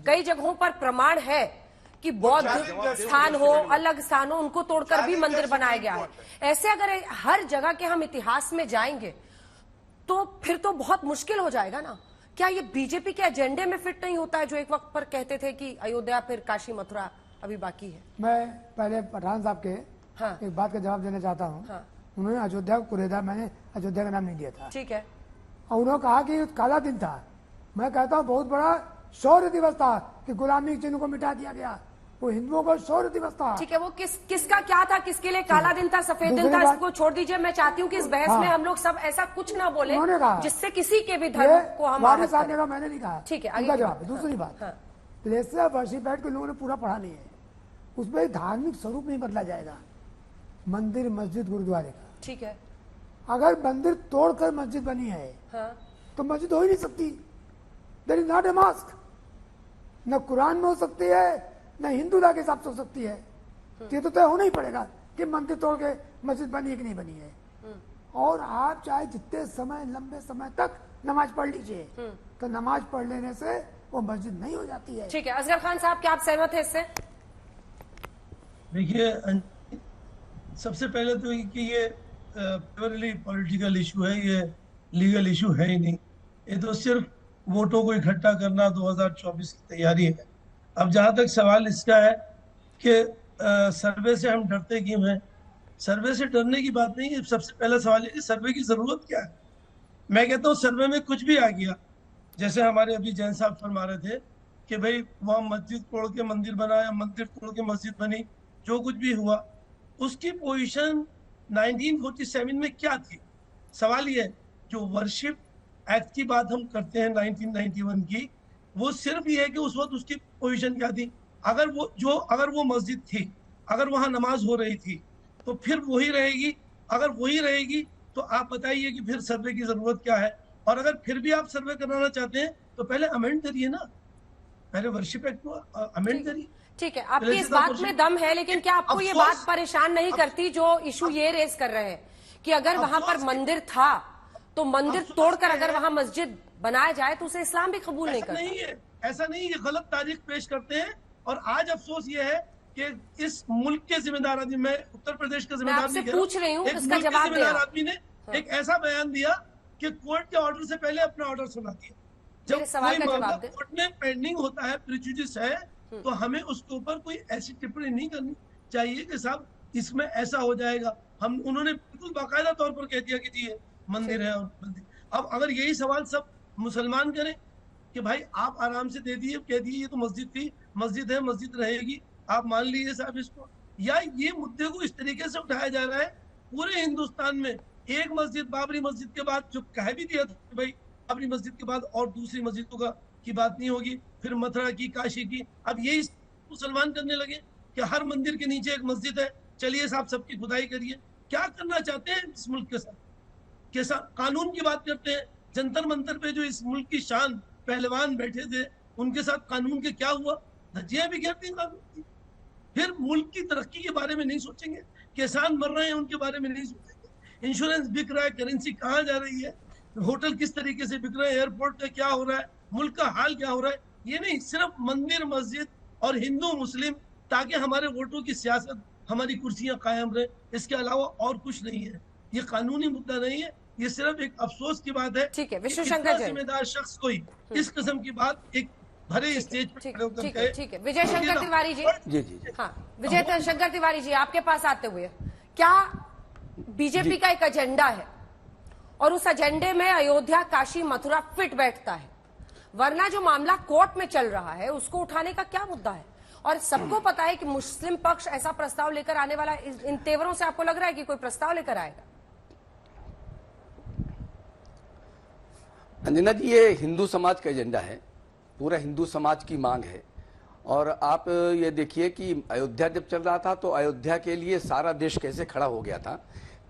कई जगहों पर प्रमाण है कि बौद्ध स्थान हो, अलग स्थान हो, उनको तोड़कर भी मंदिर बनाया गया है। ऐसे अगर हर जगह के हम इतिहास में जाएंगे तो फिर तो बहुत मुश्किल हो जाएगा ना। क्या ये बीजेपी के एजेंडे में फिट नहीं होता है, जो एक वक्त पर कहते थे कि अयोध्या फिर काशी मथुरा अभी बाकी है? मैं पहले पठान साहब के हाँ। एक बात का जवाब देना चाहता हूँ। हाँ। उन्होंने अयोध्या को कुरेदा, मैंने अयोध्या का नाम नहीं दिया था। ठीक है। और उन्होंने कहा कि काला दिन था। मैं कहता हूँ बहुत बड़ा शौर्य दिवस था कि गुलामी चिन्ह को मिटा दिया गया। वो हिंदुओं का शौर्य दिवस था। ठीक है, वो किसका क्या था, किसके लिए काला दिन था, सफेद दिन था, इसको छोड़ दीजिए। मैं चाहती हूँ कि इस बहस में हम लोग सब ऐसा कुछ ना बोले जिससे किसी के भी धर्म को हम मैंने नहीं कहा। ठीक है, उनका जवाब है। दूसरी बात, प्लेस ऑफ वर्शिप एक्ट के लोगों ने पूरा पढ़ा नहीं है, उसमें धार्मिक स्वरूप नहीं बदला जाएगा मंदिर मस्जिद गुरुद्वारे का। ठीक है। अगर मंदिर तोड़कर मस्जिद बनी है तो मस्जिद हो ही नहीं सकती। There is not a mosque. न कुरान में हो सकती है, न हिंदू लॉ के हिसाब से हो सकती है। ये तो तय होना ही पड़ेगा कि मंदिर तोड़ के मस्जिद बनी है कि नहीं बनी है। और आप चाहे जितने समय लंबे समय तक नमाज पढ़ लीजिए, तो नमाज पढ़ लेने से वो मस्जिद नहीं हो जाती है। ठीक है, असगर खान साहब, क्या आप सहमत हैं इससे? देखिए, सबसे पहले तो कि ये प्योरली पॉलिटिकल इशू है, ये लीगल इशू है ही नहीं। ये तो सिर्फ वोटों को इकट्ठा करना 2024 की तैयारी है। अब जहां तक सवाल इसका है कि सर्वे से हम डरते क्यों हैं, सर्वे से डरने की बात नहीं है। सबसे पहला सवाल है कि सर्वे की जरूरत क्या है। मैं कहता हूँ सर्वे में कुछ भी आ गया, जैसे हमारे अभी जैन साहब फरमा रहे थे कि भाई वहां मस्जिद तोड़ के मंदिर बना या मंदिर तोड़ के मस्जिद बनी, जो कुछ भी हुआ उसकी पोजीशन 1947 में क्या थी। सवाल ये है, जो वर्शिप एक्ट की बात हम करते हैं 1991 की, वो सिर्फ ये है कि उस वक्त उसकी पोजीशन क्या थी। अगर वो मस्जिद थी, अगर वहां नमाज हो रही थी, तो फिर वही रहेगी। अगर वही रहेगी तो आप बताइए कि फिर सर्वे की जरूरत क्या है। और अगर फिर भी आप सर्वे कराना चाहते हैं तो पहले अमेंड करिए ना, पहले वर्शिप एक्ट को अमेंड करिए। ठीक है, आपकी इस बात में दम है, लेकिन क्या आपको ये बात परेशान नहीं करती जो इशू ये रेस कर रहे हैं कि अगर वहां पर मंदिर था तो मंदिर तोड़कर अगर वहां मस्जिद बनाया जाए तो उसे इस्लाम भी कबूल नहीं करता? नहीं है, ऐसा नहीं है, गलत तारीख पेश करते हैं। और आज अफसोस ये है कि इस मुल्क के जिम्मेदार आदमी, मैं उत्तर प्रदेश का जिम्मेदार नहीं पूछ रही हूँ, इसका जवाब जिम्मेदार आदमी ने एक ऐसा बयान दिया कि कोर्ट के ऑर्डर से पहले अपना ऑर्डर सुना दिया। जब कोई मामला कोर्ट में पेंडिंग होता है, प्रिजुडिस है, तो हमें उसके ऊपर कोई ऐसी टिप्पणी नहीं करनी चाहिए कि साहब इसमें ऐसा हो जाएगा। उन्होंने बिल्कुल बाकायदा तौर पर कह दिया कि जी ये मंदिर है और मंदिर। अब अगर यही सवाल सब मुसलमान करें कि भाई आप आराम से दे दिए, कह दिए ये तो मस्जिद थी, मस्जिद है, मस्जिद रहेगी, आप मान लीजिए साहब इसको। या ये मुद्दे को इस तरीके से उठाया जा रहा है पूरे हिंदुस्तान में। एक मस्जिद, बाबरी मस्जिद के बाद जो कह भी दिया था भाई बाबरी मस्जिद के बाद और दूसरी मस्जिदों की बात नहीं होगी, फिर मथुरा की, काशी की। अब यही मुसलमान करने लगे कि हर मंदिर के नीचे एक मस्जिद है, चलिए साहब सबकी खुदाई करिए। क्या करना चाहते हैं इस मुल्क के साथ? कैसा कानून की बात करते हैं, जंतर मंतर पे जो इस मुल्क की शान पहलवान बैठे थे उनके साथ कानून के क्या हुआ? धज्जियां भी गिरती कानून की। फिर मुल्क की तरक्की के बारे में नहीं सोचेंगे, किसान मर रहे हैं उनके बारे में नहीं सोचेंगे, इंश्योरेंस बिक रहा है, करेंसी कहाँ जा रही है, होटल किस तरीके से बिक रहे हैं, एयरपोर्ट का क्या हो रहा है, मुल्क का हाल क्या हो रहा है। ये नहीं, सिर्फ मंदिर मस्जिद और हिंदू मुस्लिम, ताकि हमारे वोटों की सियासत, हमारी कुर्सियां कायम रहे, इसके अलावा और कुछ नहीं है। ये कानूनी मुद्दा नहीं है, ये सिर्फ एक अफसोस की बात है। ठीक है, विष्णु शंकर जी, जिम्मेदार शख्स कोई इस किस्म की बात एक भरे स्टेज पर ठीक है। विजय शंकर तिवारी जी, जी हाँ, विजय शंकर तिवारी जी, आपके पास आते हुए, क्या बीजेपी का एक एजेंडा है और उस एजेंडे में अयोध्या, काशी, मथुरा फिट बैठता है, वरना जो मामला कोर्ट में चल रहा है उसको उठाने का क्या मुद्दा है? और सबको पता है कि मुस्लिम पक्ष ऐसा प्रस्ताव लेकर आने वाला, इन तेवरों से आपको लग रहा है कि कोई प्रस्ताव लेकर आएगा? अंजना जी, ये हिंदू समाज का एजेंडा है, पूरा हिंदू समाज की मांग है। और आप ये देखिए कि अयोध्या जब चल रहा था तो अयोध्या के लिए सारा देश कैसे खड़ा हो गया था,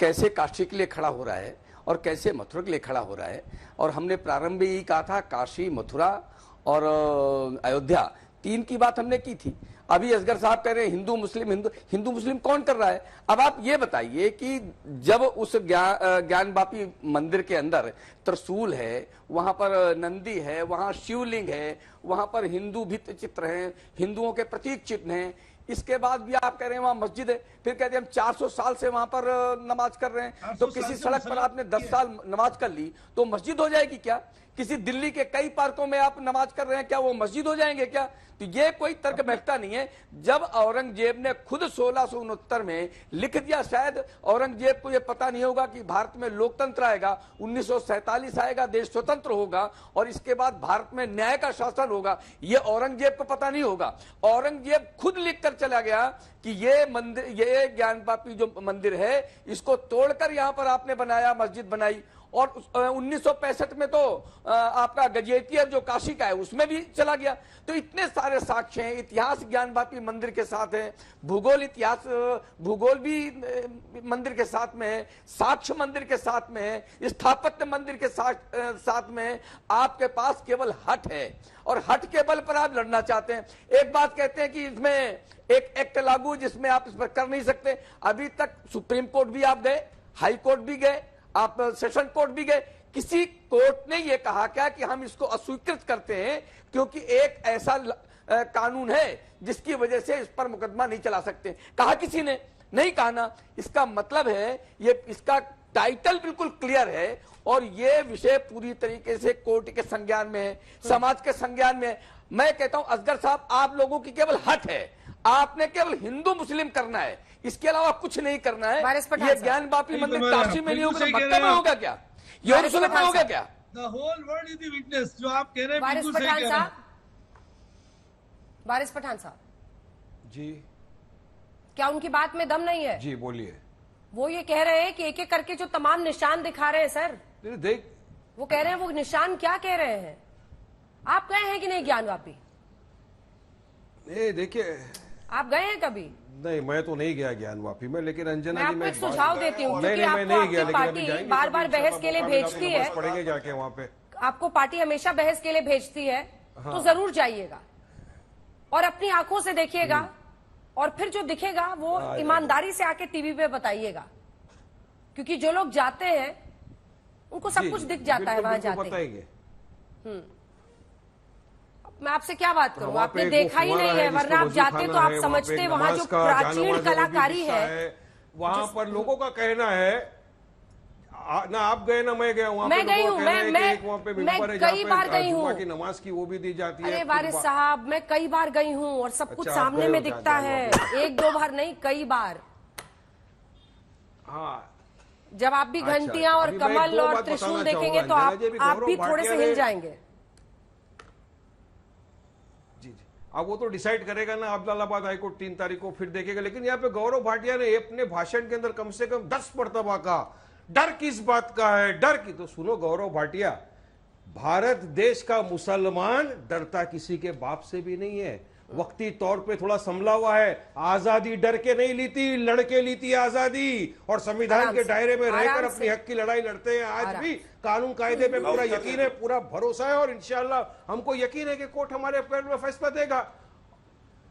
कैसे काशी के लिए खड़ा हो रहा है और कैसे मथुरा के लिए खड़ा हो रहा है। और हमने प्रारंभ में यही कहा था, काशी, मथुरा और अयोध्या, तीन की बात हमने की थी। अभी असगर साहब कह रहे हैं हिंदू मुस्लिम कौन कर रहा है? अब आप ये बताइए कि जब उस ज्ञानवापी मंदिर के अंदर त्रिशूल है, वहां पर नंदी है, वहां शिवलिंग है, वहां पर हिंदू भित्ति चित्र हैं, हिंदुओं के प्रतीक चिन्ह हैं। इसके बाद भी आप कह रहे हैं वहां मस्जिद है, फिर कहते हैं हम 400 साल से वहां पर नमाज कर रहे हैं। तो किसी सड़क पर आपने 10 साल नमाज कर ली तो मस्जिद हो जाएगी क्या? किसी दिल्ली के कई पार्कों में आप नमाज कर रहे हैं, क्या वो मस्जिद हो जाएंगे क्या? तो ये कोई तर्क बैठता नहीं है। जब औरंगजेब ने खुद 1669 में लिख दिया, शायद औरंगजेब को ये पता नहीं होगा कि भारत में लोकतंत्र आएगा, 1947 आएगा, देश स्वतंत्र होगा और इसके बाद भारत में न्याय का शासन होगा, ये औरंगजेब को पता नहीं होगा। औरंगजेब खुद लिख कर चला गया कि ये मंदिर, ये ज्ञानवापी जो मंदिर है, इसको तोड़कर यहां पर आपने बनाया, मस्जिद बनाई। और 1965 में तो आपका गजेटियर जो काशी का है उसमें भी चला गया। तो इतने सारे साक्ष्य हैं, इतिहास ज्ञानवापी मंदिर के साथ है, भूगोल इतिहास, भूगोल भी मंदिर के साथ में है, साक्ष्य मंदिर के साथ में है, स्थापत्य मंदिर के साथ में है। आपके पास केवल हट है और हट के बल पर आप लड़ना चाहते हैं। एक बात कहते हैं कि इसमें एक एक्ट लागू जिसमें आप इस पर कर नहीं सकते। अभी तक सुप्रीम कोर्ट भी आप गए, हाई कोर्ट भी गए, आप सेशन कोर्ट भी गए, किसी कोर्ट ने यह कहा क्या कि हम इसको अस्वीकृत करते हैं क्योंकि एक ऐसा कानून है जिसकी वजह से इस पर मुकदमा नहीं चला सकते? कहा किसी ने? नहीं कहा ना। इसका मतलब है ये, इसका टाइटल बिल्कुल क्लियर है और ये विषय पूरी तरीके से कोर्ट के संज्ञान में है, समाज के संज्ञान में है। मैं कहता हूं असगर साहब, आप लोगों की केवल हट है, आपने केवल हिंदू मुस्लिम करना है, इसके अलावा कुछ नहीं करना है। ये ज्ञानवापी मंदिर काशी में नहीं होगा, मक्का में होगा क्या? यरूशलेम में होगा क्या? The whole world is the witness. जो आप कह रहे हैं वारिस बिल्कुल सही पठान कह रहे हैं। साहब, वारिस पठान साहब, जी क्या उनकी बात में दम नहीं है? जी बोलिए। वो ये कह रहे हैं कि एक एक करके जो तमाम निशान दिखा रहे हैं सर, देख, वो कह रहे हैं वो निशान क्या कह रहे हैं? आप गए हैं कि नहीं ज्ञानवापी? देखिए, आप गए हैं कभी? नहीं मैं तो नहीं गया ज्ञानवापी में, लेकिन मैं अंजना जी आपको मैं एक सुझाव देती हूँ, क्योंकि मैं आपको नहीं गया, आपकी लेकिन अभी पार्टी जाएंगे बार तो बार इंशाल्लाह बहस के लिए मौका मिला तो भेजती नमाज है, पढ़ेंगे जाके वहाँ पे। आपको पार्टी हमेशा बहस के लिए भेजती है, तो जरूर जाइएगा और अपनी आंखों से देखिएगा और फिर जो दिखेगा वो ईमानदारी से आके टीवी पे बताइएगा, क्योंकि जो लोग जाते हैं उनको सब कुछ दिख जाता है वहां जाते। बताएंगे। मैं आपसे क्या बात करूं, वहाँ आपने पे देखा ही एक नहीं है, जिसको वरना आप वजू जाते खाना तो आप है, समझते वहाँ पे वहां जो नमाज का, प्राचीन जानमाज़ का कलाकारी हिस्सा है। वहाँ पर लोगों का कहना है, ना आप गए ना मैं गया वहाँ मैं पे, गई हूँ, मैं कई बार गई हूँ की नमाज की वो भी दी जाती है। अरे वारिस साहब, मैं कई बार गई हूँ और सब कुछ अच्छा, आप सामने गए में हो दिखता है, एक दो बार नहीं, कई बार। हाँ, जब आप भी अच्छा, घंटियां और अभी मैं एक कमल दो और बात त्रिशूल बताना देखेंगे तो चाहूंगा। अंजना जी, आप भी गौरव थोड़े से भाटिया हिल ने- जाएंगे। अब वो तो डिसाइड करेगा ना अब्दुल्लाबाद हाईकोर्ट 3 तारीख को, फिर देखेगा। लेकिन यहाँ पे गौरव भाटिया ने अपने भाषण के अंदर कम से कम 10 मरतबा कहा, डर किस बात का है, डर की। तो सुनो गौरव भाटिया, भारत देश का मुसलमान डरता किसी के बाप से भी नहीं है, वक्ती तौर पे थोड़ा संभला हुआ है। आजादी डर के नहीं ली थी, लड़के ली थी आजादी, और संविधान के दायरे में रहकर अपनी हक की लड़ाई लड़ते हैं। आज भी कानून कायदे पे पूरा यकीन है, पूरा भरोसा है, और इंशाल्लाह हमको यकीन है कि कोर्ट हमारे पैर में फैसला देगा।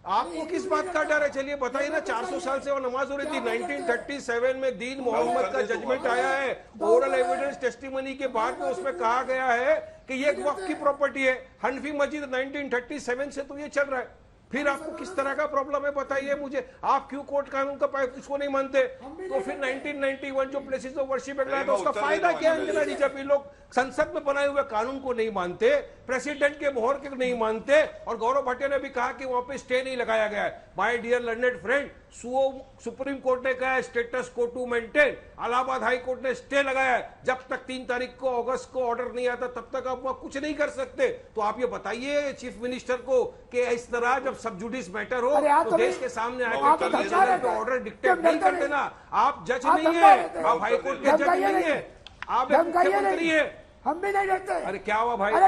आपको किस बात का डर है? चलिए बताइए ना, 400 साल से वो नमाज हो रही थी। 1937 में दीन मोहम्मद का जजमेंट आया है, ओरल एविडेंस टेस्टिमनी के बाद में, उसमें कहा गया है कि ये एक वक्फ की प्रॉपर्टी है। हनफी मस्जिद 1937 से तो ये चल रहा है। फिर आपको किस तरह का प्रॉब्लम है बताइए मुझे? आप क्यों कोर्ट कानून का किसको नहीं मानते? तो फिर 1991 जो प्लेसेस ऑफ वर्शिप एक्ट लाया था, उसका फायदा क्या है? जब ये लोग संसद में बनाए हुए कानून को नहीं मानते, प्रेसिडेंट के मोहर के नहीं मानते, और गौरव भाटिया ने भी कहा कि वहां पे स्टे नहीं लगाया गया है। My dear learned friend, supreme court ने कहा है status quo to maintain, Allahabad high court ने स्टे लगाया है। जब तक 3 तारीख को अगस्त को ऑर्डर नहीं आता तब तक आप वहां कुछ नहीं कर सकते। तो आप ये बताइए चीफ मिनिस्टर को कि इस तरह जब सब जुडिस मैटर हो तो देश के सामने आकर ऑर्डर डिक्टेट नहीं करते ना। आप जज नहीं है, आप हाई कोर्ट के जज नहीं है, आप मुख्यमंत्री है। हम भी नहीं डरते। अरे क्या हुआ भाई? अरे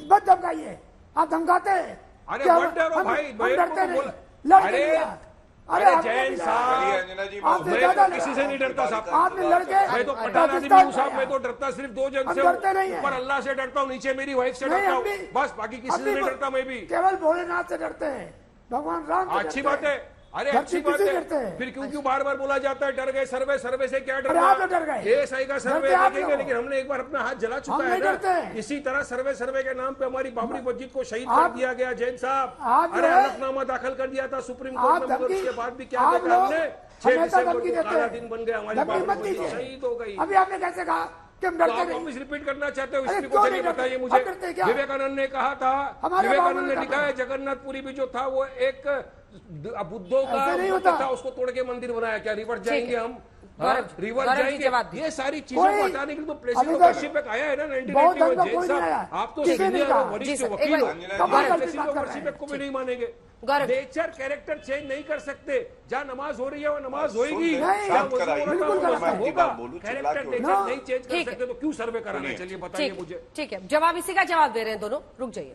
मत धमकाइए, आप धमकाते हैं। अरे मत डरो भाई, डरते नहीं। अरे जैन साहब, मैं तो किसी से नहीं डरता साहब। आपने लड़के, मैं तो पठान आदमी हूँ साहब, मैं तो डरता सिर्फ 2 जन से हूँ। ऊपर अल्लाह से डरता हूँ, नीचे मेरी वाइफ से डरता हूँ, बस बाकी किसी से नहीं डरता। मैं भी केवल भोलेनाथ से डरते हैं, भगवान राम से अच्छी डरते बात है। हैं। अरे धरती अच्छी बात किसी है, करते हैं। फिर क्यों बार बार बोला जाता है डर गए सर्वे से क्या अरे डरना? आप तो डर गए। एएसआई का सर्वे डरते आप देखेंगे, लोग। लेकिन हमने एक बार अपना हाथ जला चुका हम है नहीं डरते ना। हैं। इसी तरह सर्वे के नाम पे हमारी बाबरी मस्जिद को शहीद कर आप- दिया गया। जैन साहब, आप अरे जो है- हलफनामा दाखिल कर दिया था सुप्रीम आप कोर्ट में, मगर धमकी उसके बाद भी क्या आप देखा लोग हमने? 6 हमेशा दिसंबर धमकी को देते काला हैं। दिन बन गया, हमारी धमकी बाबरी मत मस्जिद दीजिए। शहीद हो गई। अभी आपने कैसे कहा कि हम तो डरते आप नहीं? वापस रिपीट करना चाहते हो अरे हिस्ट्री को? क्यों चलिए नहीं बताइए डरते? मुझे। आप डरते क्या? विवेकानंद ने कहा था, हमारे विवेकानंद बाबू ने ने लिखा कहा। है जगन्नाथपुरी भी जो था वो एक बुद्धों का ऐसे नहीं बुद्ध होता। था, उसको तोड़ के मंदिर बनाया। क्या रिवर्स जाएंगे हम? गौरव जी, रिवर्स गौरव जी जाएंगे? जवाब दीजिए। ये सारी चीजों को कोई- हटाने के लिए तो अभी प्लेसिडो तक वर्शिप आया है ना बहुत 1991। ढंग का जैन कोई नहीं आया। साहब, आप तो किसी ने सीनियर कहा। और जी वरिष्ठ सर, एक वकील हो, बार- कमाल गौरव- करके प्लेसिडो बात कर वर्शिप रहे हैं। को भी नहीं मानेंगे। Gaurav ji. Nature character change नहीं कर सकते। जहाँ नमाज हो रही है वो नमाज होगी, नहीं, जहाँ वजू कराइए। हो रहा है बिल्कुल वो वजू कराइए। होगा। बोलूं, चिल्ला कैरेक्टर क्यों? नेचर ना। नहीं चेंज कर ठीक है। सकते तो क्यों सर्वे कराना है? चलिए बताइए ठीक मुझे। ठीक है, जवाब इसी का जवाब दे रहे हैं दोनों, रुक जाइए।